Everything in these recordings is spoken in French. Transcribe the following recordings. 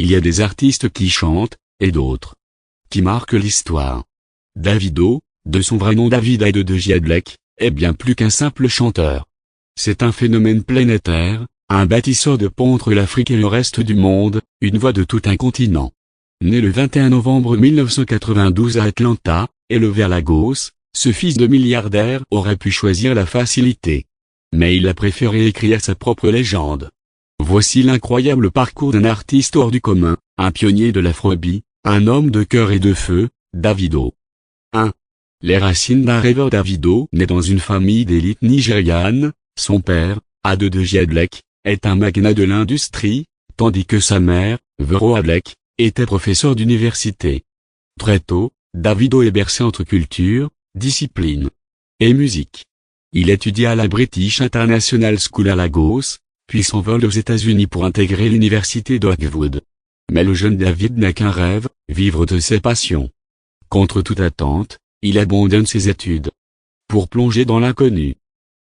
Il y a des artistes qui chantent, et d'autres qui marquent l'histoire. Davido, de son vrai nom David Hyde de Giadlec, est bien plus qu'un simple chanteur. C'est un phénomène planétaire, un bâtisseur de ponts entre l'Afrique et le reste du monde, une voix de tout un continent. Né le 21 novembre 1992 à Atlanta, élevé à Lagos, ce fils de milliardaire aurait pu choisir la facilité. Mais il a préféré écrire sa propre légende. Voici l'incroyable parcours d'un artiste hors du commun, un pionnier de l'afrobeat, un homme de cœur et de feu, Davido. 1. Les racines d'un rêveur. Davido naît dans une famille d'élite nigériane. Son père, Ade de Giadlec, est un magnat de l'industrie, tandis que sa mère, Vero Adlec, était professeur d'université. Très tôt, Davido est bercé entre culture, discipline et musique. Il étudie à la British International School à Lagos, puis s'envole aux États-Unis pour intégrer l'université d'Oakwood. Mais le jeune David n'a qu'un rêve, vivre de ses passions. Contre toute attente, il abandonne ses études pour plonger dans l'inconnu.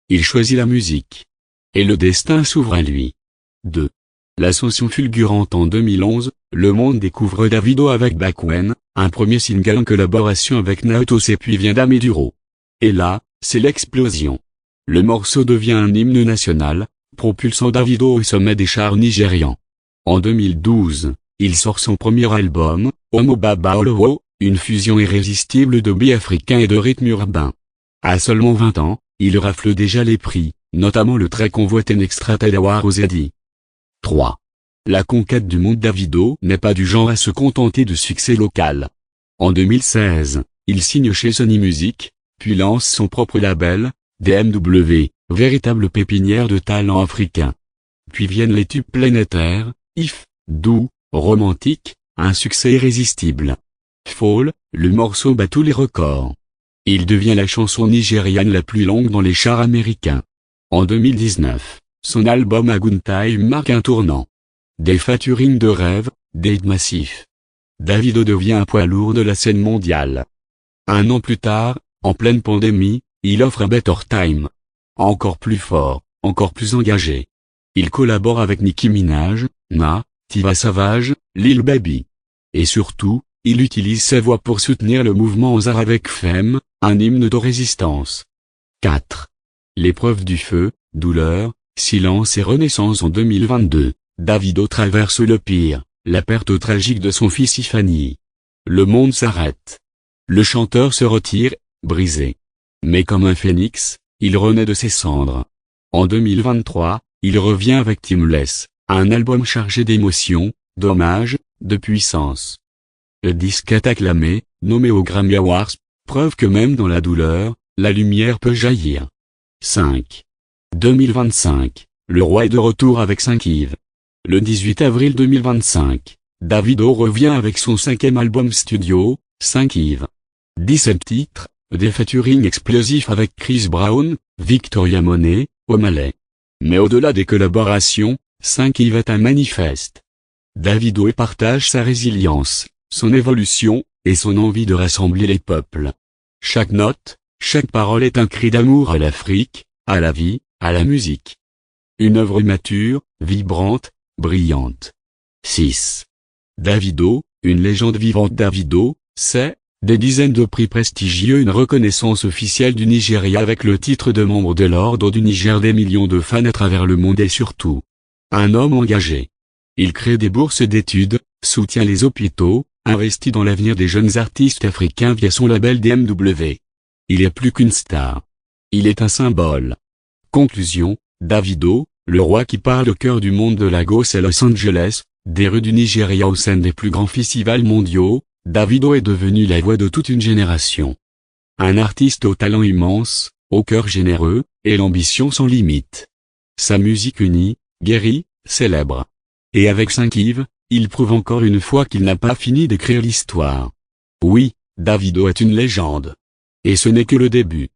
Il choisit la musique. Et le destin s'ouvre à lui. 2. L'ascension fulgurante. En 2011, le monde découvre Davido avec Back When, un premier single en collaboration avec Naotos et puis vient Damiduro. Et là, c'est l'explosion. Le morceau devient un hymne national, propulsant Davido au sommet des charts nigérians. En 2012, il sort son premier album, Omo Baba Olowo, une fusion irrésistible de beat africain et de rythme urbain. À seulement 20 ans, il rafle déjà les prix, notamment le très convoité Nextra Award aux Zeddy. 3. La conquête du monde. Davido n'est pas du genre à se contenter de succès local. En 2016, il signe chez Sony Music, puis lance son propre label, DMW, véritable pépinière de talents africains. Puis viennent les tubes planétaires, If, doux, romantique, un succès irrésistible. Fall, le morceau bat tous les records. Il devient la chanson nigériane la plus longue dans les charts américains. En 2019, son album A Good Time marque un tournant. Des featuring de rêve, des hits massifs. Davido devient un poids lourd de la scène mondiale. Un an plus tard, en pleine pandémie, il offre un Better Time. Encore plus fort, encore plus engagé. Il collabore avec Nicki Minaj, Na, Tiwa Savage, Lil Baby. Et surtout, il utilise sa voix pour soutenir le mouvement Ozar avec Femme, un hymne de résistance. 4. L'épreuve du feu, douleur, silence et renaissance. En 2022, Davido traverse le pire, la perte tragique de son fils Ifani. Le monde s'arrête. Le chanteur se retire, brisé. Mais comme un phénix, il renaît de ses cendres. En 2023, il revient avec Timeless, un album chargé d'émotions, d'hommages, de puissance. Le disque est acclamé, nommé aux Grammy Awards, preuve que même dans la douleur, la lumière peut jaillir. 5. 2025, le roi est de retour avec 5 Yves. Le 18 avril 2025, Davido revient avec son 5e album studio, 5 Yves. 17 titres, des featuring explosifs avec Chris Brown, Victoria Monet, O'Malley. Mais au-delà des collaborations, 5 Yves est un manifeste. Davido y partage sa résilience, son évolution, et son envie de rassembler les peuples. Chaque note, chaque parole est un cri d'amour à l'Afrique, à la vie, à la musique. Une œuvre mature, vibrante, brillante. 6. Davido, une légende vivante. Davido, c'est, des dizaines de prix prestigieux, une reconnaissance officielle du Nigeria avec le titre de membre de l'Ordre du Niger, des millions de fans à travers le monde et surtout, un homme engagé. Il crée des bourses d'études, soutient les hôpitaux, investit dans l'avenir des jeunes artistes africains via son label DMW. Il est plus qu'une star. Il est un symbole. Conclusion, Davido, le roi qui parle au cœur du monde de Lagos et Los Angeles, des rues du Nigeria aux scènes des plus grands festivals mondiaux, Davido est devenu la voix de toute une génération. Un artiste au talent immense, au cœur généreux, et l'ambition sans limite. Sa musique unie, guérit, célèbre. Et avec 5 Yves, il prouve encore une fois qu'il n'a pas fini d'écrire l'histoire. Oui, Davido est une légende. Et ce n'est que le début.